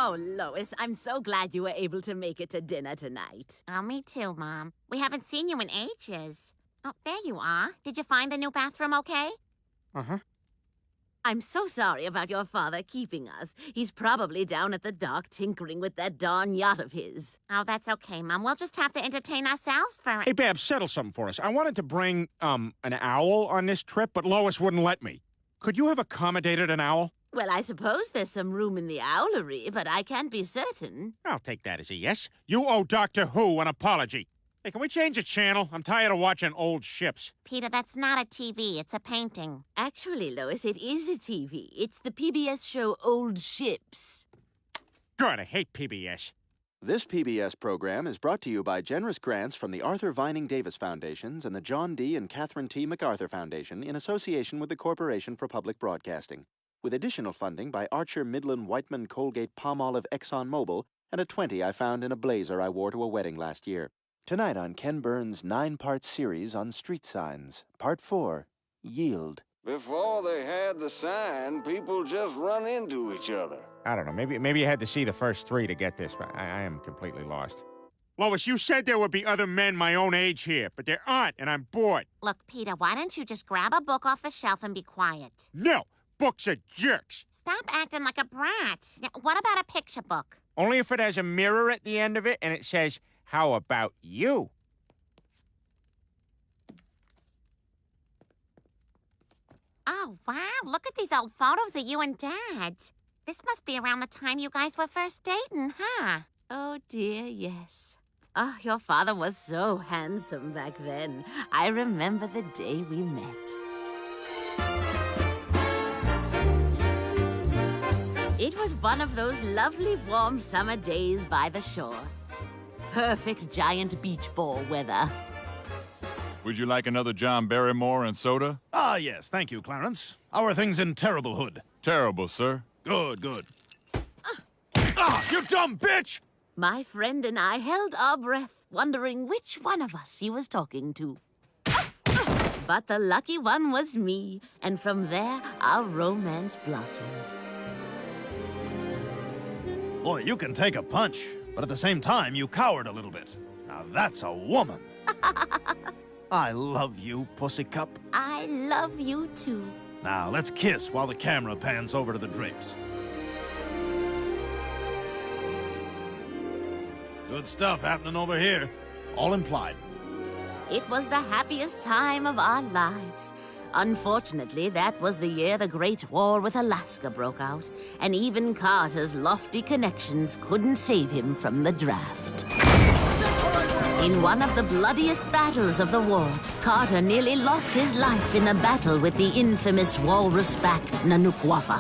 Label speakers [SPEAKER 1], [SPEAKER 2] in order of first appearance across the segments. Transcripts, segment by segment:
[SPEAKER 1] Oh, Lois, I'm so glad you were able to make it to dinner tonight.
[SPEAKER 2] Oh, me too, Mom. We haven't seen you in ages. Oh, there you are. Did you find the new bathroom okay?
[SPEAKER 3] Uh-huh.
[SPEAKER 1] I'm so sorry about your father keeping us. He's probably down at the dock tinkering with that darn yacht of his.
[SPEAKER 2] Oh, that's okay, Mom. We'll just have to entertain ourselves for...
[SPEAKER 3] Hey, Babs, settle something for us. I wanted to bring, an owl on this trip, but Lois wouldn't let me. Could you have accommodated an owl?
[SPEAKER 1] Well, I suppose there's some room in the owlery, but I can't be certain.
[SPEAKER 3] I'll take that as a yes. You owe Doctor Who an apology. Hey, can we change the channel? I'm tired of watching old ships.
[SPEAKER 2] Peter, that's not a TV. It's a painting.
[SPEAKER 1] Actually, Lois, it is a TV. It's the PBS show Old Ships.
[SPEAKER 3] God, I hate PBS.
[SPEAKER 4] This PBS program is brought to you by generous grants from the Arthur Vining Davis Foundations and the John D. and Catherine T. MacArthur Foundation in association with the Corporation for Public Broadcasting, with additional funding by Archer Midland Whiteman Colgate Palmolive ExxonMobil and a 20 I found in a blazer I wore to a wedding last year. Tonight on Ken Burns' 9-part series on street signs, Part 4, Yield.
[SPEAKER 5] Before they had the sign, people just run into each other.
[SPEAKER 3] I don't know. Maybe you had to see the first 3 to get this, but I am completely lost. Lois, you said there would be other men my own age here, but there aren't, and I'm bored.
[SPEAKER 2] Look, Peter, why don't you just grab a book off the shelf and be quiet?
[SPEAKER 3] No! Books are jerks.
[SPEAKER 2] Stop acting like a brat. Now, what about a picture book?
[SPEAKER 3] Only if it has a mirror at the end of it and it says, "How about you?"
[SPEAKER 2] Oh, wow. Look at these old photos of you and Dad. This must be around the time you guys were first dating, huh?
[SPEAKER 1] Oh, dear, yes. Oh, your father was so handsome back then. I remember the day we met. It was one of those lovely warm summer days by the shore. Perfect giant beach ball weather.
[SPEAKER 6] Would you like another John Barrymore and soda?
[SPEAKER 7] Ah, yes, thank you, Clarence. How are things in Terrible Hood?
[SPEAKER 6] Terrible, sir.
[SPEAKER 7] Good, good. Ah, you dumb bitch!
[SPEAKER 1] My friend and I held our breath, wondering which one of us he was talking to. But the lucky one was me, and from there, our romance blossomed.
[SPEAKER 7] Boy, you can take a punch, but at the same time, you cowered a little bit. Now that's a woman. I love you, Pussycup.
[SPEAKER 1] I love you too.
[SPEAKER 7] Now let's kiss while the camera pans over to the drapes. Good stuff happening over here. All implied.
[SPEAKER 1] It was the happiest time of our lives. Unfortunately, that was the year the Great War with Alaska broke out, and even Carter's lofty connections couldn't save him from the draft. In one of the bloodiest battles of the war, Carter nearly lost his life in the battle with the infamous walrus-backed Nanuqwafa.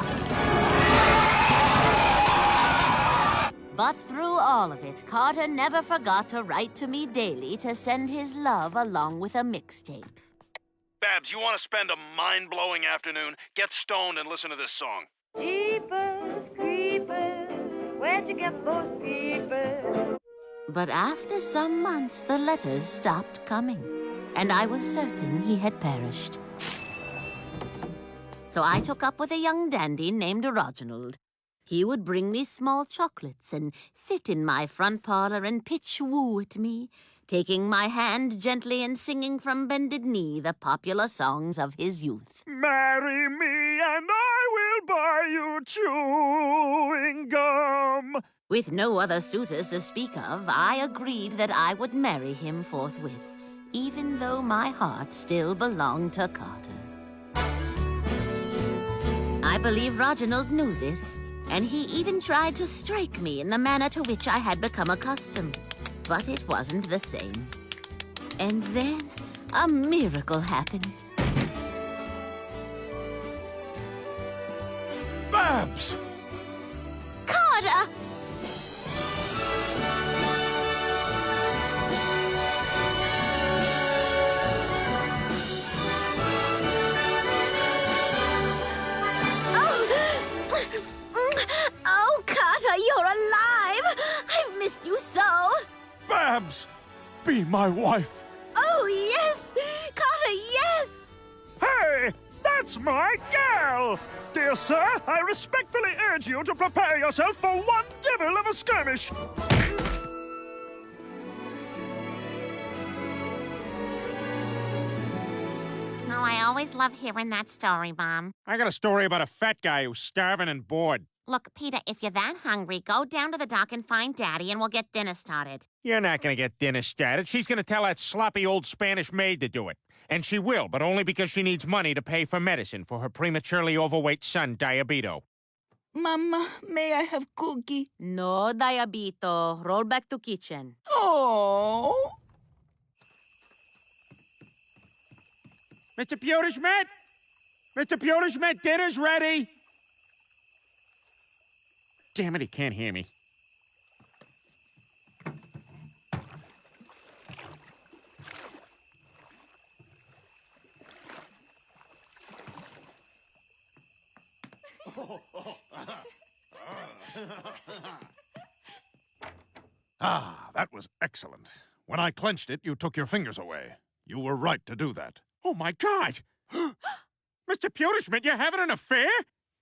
[SPEAKER 1] But through all of it, Carter never forgot to write to me daily to send his love along with a mixtape.
[SPEAKER 7] Babs, you want to spend a mind-blowing afternoon? Get stoned and listen to this song.
[SPEAKER 8] Jeepers, creepers, where'd you get those peepers?
[SPEAKER 1] But after some months, the letters stopped coming, and I was certain he had perished. So I took up with a young dandy named Reginald. He would bring me small chocolates and sit in my front parlor and pitch woo at me, taking my hand gently and singing from bended knee the popular songs of his youth.
[SPEAKER 3] Marry me and I will buy you chewing gum.
[SPEAKER 1] With no other suitors to speak of, I agreed that I would marry him forthwith, even though my heart still belonged to Carter. I believe Reginald knew this, and he even tried to strike me in the manner to which I had become accustomed. But it wasn't the same. And then a miracle happened.
[SPEAKER 7] Babs!
[SPEAKER 1] Carter! Oh, Carter, you're alive! I've missed you so!
[SPEAKER 7] Babs! Be my wife!
[SPEAKER 1] Oh, yes! Carter, yes!
[SPEAKER 3] Hey! That's
[SPEAKER 7] That's my girl! Dear sir, I respectfully urge you to prepare yourself for one devil of a skirmish.
[SPEAKER 2] Oh, I always love hearing that story, Mom.
[SPEAKER 3] I got a story about a fat guy who's starving and bored.
[SPEAKER 2] Look, Peter, if you're that hungry, go down to the dock and find Daddy, and we'll get dinner started.
[SPEAKER 3] You're not going to get dinner started. She's going to tell that sloppy old Spanish maid to do it. And she will, but only because she needs money to pay for medicine for her prematurely overweight son, Diabito.
[SPEAKER 9] Mama, may I have cookie?
[SPEAKER 1] No, Diabito. Roll back to kitchen.
[SPEAKER 9] Oh.
[SPEAKER 3] Mr. Pewterschmidt? Mr. Pewterschmidt, dinner's ready! Damn it, he can't hear me.
[SPEAKER 7] Ah, that was excellent. When I clenched it, you took your fingers away. You were right to do that.
[SPEAKER 3] Oh, my God! Mr. Pewterschmidt, you're having an affair?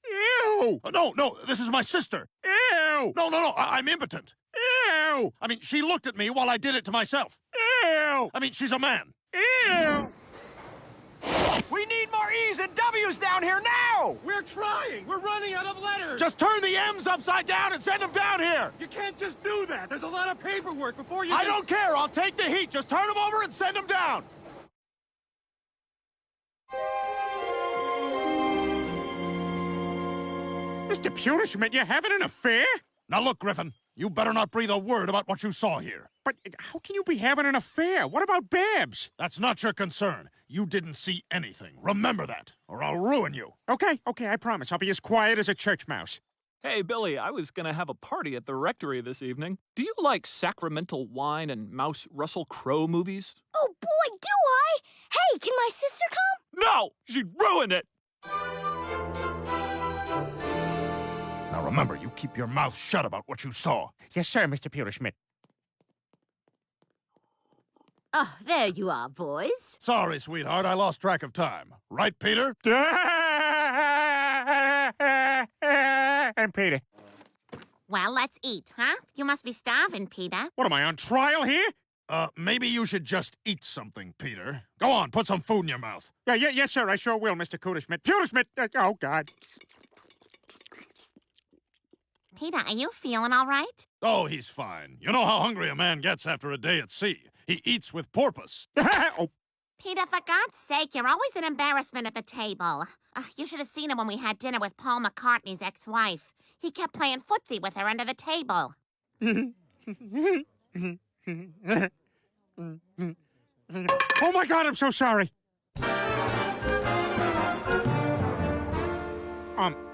[SPEAKER 3] Ew!
[SPEAKER 7] No, this is my sister.
[SPEAKER 3] Ew!
[SPEAKER 7] No, I'm impotent.
[SPEAKER 3] Ew!
[SPEAKER 7] I mean, she looked at me while I did it to myself.
[SPEAKER 3] Ew!
[SPEAKER 7] I mean, she's a man.
[SPEAKER 3] Ew!
[SPEAKER 10] We need more E's and W's down here now! We're trying! We're running out of letters!
[SPEAKER 7] Just turn the M's upside down and send them down here!
[SPEAKER 10] You can't just do that! There's a lot of paperwork before you
[SPEAKER 7] I don't care! I'll take the heat! Just turn them over and send them down!
[SPEAKER 3] Mr. Pewterschmidt, you're having an affair?
[SPEAKER 7] Now look, Griffin, you better not breathe a word about what you saw here.
[SPEAKER 3] But how can you be having an affair? What about Babs?
[SPEAKER 7] That's not your concern. You didn't see anything. Remember that, or I'll ruin you.
[SPEAKER 3] Okay, I promise. I'll be as quiet as a church mouse.
[SPEAKER 11] Hey, Billy, I was gonna have a party at the rectory this evening. Do you like sacramental wine and Mouse Russell Crowe movies?
[SPEAKER 8] Oh boy, do I! Hey, can my sister come?
[SPEAKER 11] No! She'd ruin it!
[SPEAKER 7] Now remember, you keep your mouth shut about what you saw.
[SPEAKER 3] Yes, sir, Mr. Pewterschmidt.
[SPEAKER 1] Oh, there you are, boys.
[SPEAKER 7] Sorry, sweetheart, I lost track of time. Right, Peter?
[SPEAKER 3] And Peter.
[SPEAKER 2] Well, let's eat, huh? You must be starving, Peter.
[SPEAKER 3] What, am I on trial here?
[SPEAKER 7] Maybe you should just eat something, Peter. Go on, put some food in your mouth.
[SPEAKER 3] Yes, sir, I sure will, Mr. Pewterschmidt. Pewterschmidt! Oh, God.
[SPEAKER 2] Peter, are you feeling all right?
[SPEAKER 7] Oh, he's fine. You know how hungry a man gets after a day at sea. He eats with porpoise.
[SPEAKER 3] Oh.
[SPEAKER 2] Peter, for God's sake, you're always an embarrassment at the table. You should have seen him when we had dinner with Paul McCartney's ex-wife. He kept playing footsie with her under the table.
[SPEAKER 3] Oh, my God, I'm so sorry.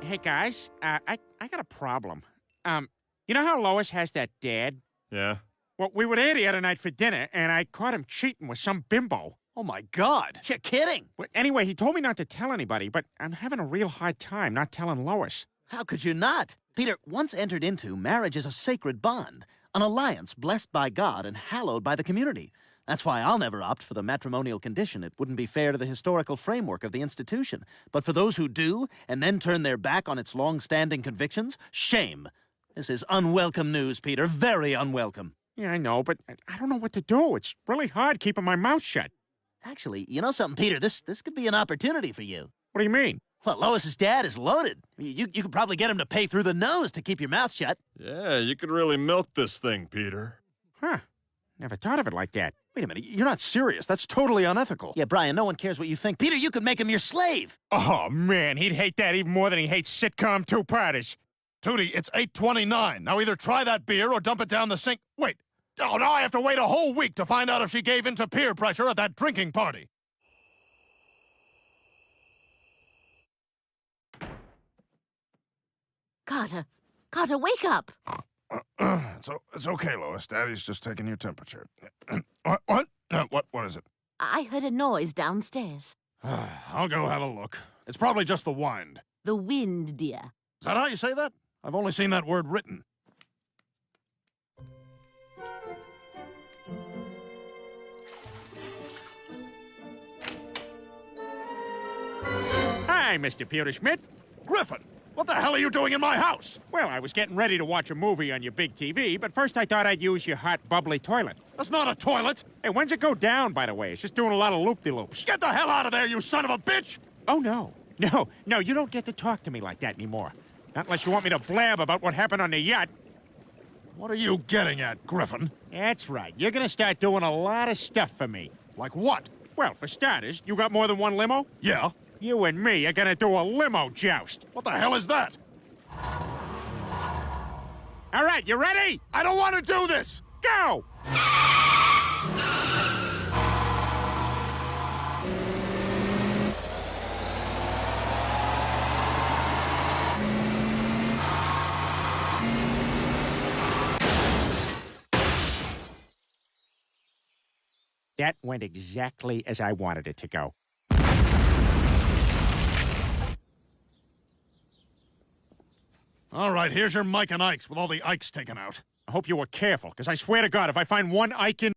[SPEAKER 3] Hey, guys, I got a problem. You know how Lois has that dad?
[SPEAKER 6] Yeah?
[SPEAKER 3] Well, we were there the other night for dinner, and I caught him cheating with some bimbo.
[SPEAKER 7] Oh, my God. You're kidding.
[SPEAKER 3] Well, anyway, he told me not to tell anybody, but I'm having a real hard time not telling Lois.
[SPEAKER 12] How could you not? Peter, once entered into, marriage is a sacred bond, an alliance blessed by God and hallowed by the community. That's why I'll never opt for the matrimonial condition. It wouldn't be fair to the historical framework of the institution. But for those who do, and then turn their back on its long-standing convictions, shame. This is unwelcome news, Peter, very unwelcome.
[SPEAKER 3] Yeah, I know, but I don't know what to do. It's really hard keeping my mouth shut.
[SPEAKER 12] Actually, you know something, Peter? This could be an opportunity for you.
[SPEAKER 3] What do you mean?
[SPEAKER 12] Well, Lois's dad is loaded. You could probably get him to pay through the nose to keep your mouth shut.
[SPEAKER 6] Yeah, you could really milk this thing, Peter.
[SPEAKER 3] Huh. Never thought of it like that.
[SPEAKER 7] Wait a minute, you're not serious. That's totally unethical.
[SPEAKER 12] Yeah, Brian, no one cares what you think. Peter, you could make him your slave.
[SPEAKER 3] Oh, man, he'd hate that even more than he hates sitcom two-parters.
[SPEAKER 7] Tootie, it's 8:29. Now either try that beer or dump it down the sink. Wait. Oh, now I have to wait a whole week to find out if she gave in to peer pressure at that drinking party.
[SPEAKER 1] Carter, wake up.
[SPEAKER 7] It's okay, Lois. Daddy's just taking your temperature. What? What is it?
[SPEAKER 1] I heard a noise downstairs.
[SPEAKER 7] I'll go have a look. It's probably just the wind.
[SPEAKER 1] The wind, dear.
[SPEAKER 7] Is that how you say that? I've only seen that word written.
[SPEAKER 3] Hi, Hi, Mr. Peter Schmidt.
[SPEAKER 7] Griffin, what the hell are you doing in my house?
[SPEAKER 3] Well, I was getting ready to watch a movie on your big TV, but first I thought I'd use your hot, bubbly toilet.
[SPEAKER 7] That's not a toilet.
[SPEAKER 3] Hey, when's it go down, by the way? It's just doing a lot of loop-de-loops.
[SPEAKER 7] Get the hell out of there, you son of a bitch!
[SPEAKER 3] Oh, no. No, you don't get to talk to me like that anymore. Not unless you want me to blab about what happened on the yacht.
[SPEAKER 7] What are you getting at, Griffin?
[SPEAKER 3] That's right. You're gonna start doing a lot of stuff for me.
[SPEAKER 7] Like what?
[SPEAKER 3] Well, for starters, you got more than one limo?
[SPEAKER 7] Yeah.
[SPEAKER 3] You and me are gonna do a limo joust.
[SPEAKER 7] What the hell is that?
[SPEAKER 3] All right, you ready?
[SPEAKER 7] I don't want to do this!
[SPEAKER 3] Go! That went exactly as I wanted it to go.
[SPEAKER 7] All right, here's your Mike and Ike's with all the Ikes taken out.
[SPEAKER 3] I hope you were careful, because I swear to God, if I find one Ike in